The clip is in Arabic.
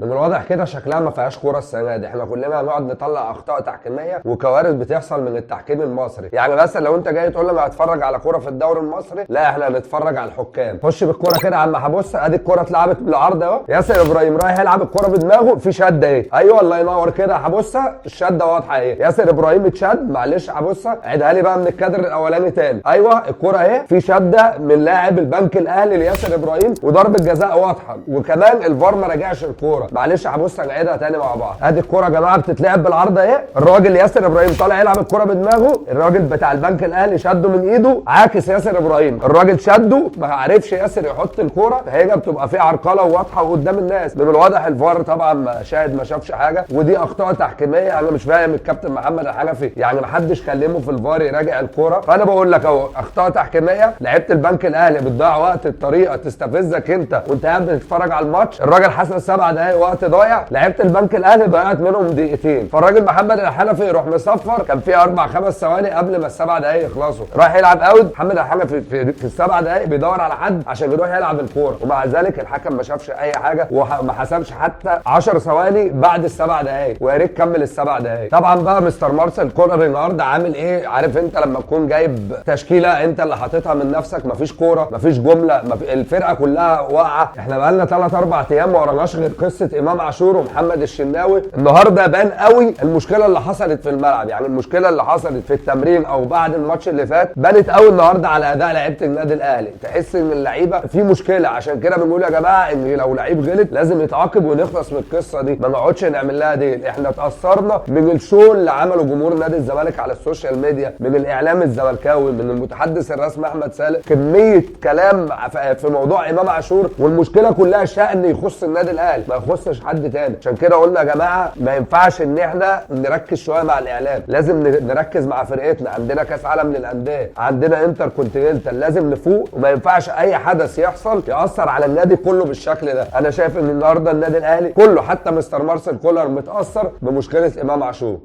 ومن الواضح كده شكلها ما فيهاش كوره السنه دي. احنا كلنا هنقعد نطلع اخطاء تحكيميه وكوارث بتحصل من التحكيم المصري. يعني مثلا لو انت جاي تقول لي ما هتفرج على كوره في الدوري المصري، لا احنا هنتفرج على الحكام. خش بالكوره كده يا عم. هبص ادي الكوره اتلعبت بالعرض اهو، ياسر ابراهيم رايح يلعب الكوره بدماغه، في شده اهي. ايوه الله ينور كده. هبص الشده واضحه اهي، ياسر ابراهيم اتشد. معلش هبص عيدها لي بقى من الكادر الاولاني تاني. ايوه الكوره اهي، في شده من لاعب البنك الاهلي لياسر ابراهيم وضربه جزاء واضحه، وكمان الفار ما راجعش الكوره. معلش هبص نعيدها تاني مع بعض. ادي الكوره يا جماعه بتتلعب بالعرض اهي، الراجل ياسر ابراهيم طالع يلعب الكوره بدماغه، الراجل بتاع البنك الاهلي شده من ايده عاكس ياسر ابراهيم، الراجل شده ما عرفش ياسر يحط الكوره، فهي بتبقى في عرقله وواضحه وقدام الناس. من الواضح الفار طبعا شاهد ما شافش حاجه، ودي اخطاء تحكيميه. انا مش فاهم الكابتن محمد الحنفي يعني ما حدش كلمه في الفار يراجع الكوره. فانا بقول لك اهو اخطاء تحكيميه. لعيبه البنك الاهلي بتضيع وقت بطريقه تستفزك انت وانت قاعد بتتفرج على الماتش. الراجل حسب 7 دقائق وقت ضايع، لعيبه البنك الاهلي ضيعت منهم دقيقتين، فالراجل محمد الحنفي يروح مصفر. كان في 4-5 ثواني قبل ما ال7 دقائق يخلصوا، راح يلعب اوت. محمد الحنفي في ال7 دقائق بيدور على حد عشان يروح يلعب الكوره، ومع ذلك الحكم ما شافش اي حاجه وما حسبش حتى 10 ثواني بعد ال7 دقائق، ويا ريت كمل ال7 دقائق. طبعا بقى مستر مارسيل كولر النهارده عامل ايه؟ عارف انت لما تكون جايب تشكيله انت اللي حاططها من نفسك، مفيش كوره، مفيش جمله، الفرقه كلها واقعه. احنا بقالنا 3-4 ايام ما وراناش غير قصه امام عاشور ومحمد الشناوي. النهارده بان قوي المشكله اللي حصلت في الملعب، يعني المشكله اللي حصلت في التمرين او بعد الماتش اللي فات بانت قوي النهارده على اداء لعيبه النادي الاهلي. تحس ان اللعيبه في مشكله. عشان كده بنقول يا جماعه ان لو لعيب غلط لازم يتعاقب ونخلص من القصه دي، ما نقعدش نعمل لها دي. احنا اتاثرنا من الشو اللي عمله جمهور نادي الزمالك على السوشيال ميديا، من الاعلام الزملكاوي، من المتحدث الرسمي احمد سالم، كميه كلام في موضوع امام عاشور، والمشكله كلها شأن يخص النادي الاهلي ما يخصش حد تاني. عشان كده قلنا يا جماعه ما ينفعش ان احنا نركز شويه مع الاعلام، لازم نركز مع فرقتنا. عندنا كاس عالم للانديه، عندنا انتر كونتيننتال، لازم نفوق، وما ينفعش اي حدث يحصل ياثر على النادي كله بالشكل ده. انا شايف ان النهارده النادي الاهلي كله حتى مستر مارسيل كولر متاثر بمشكله امام عاشور.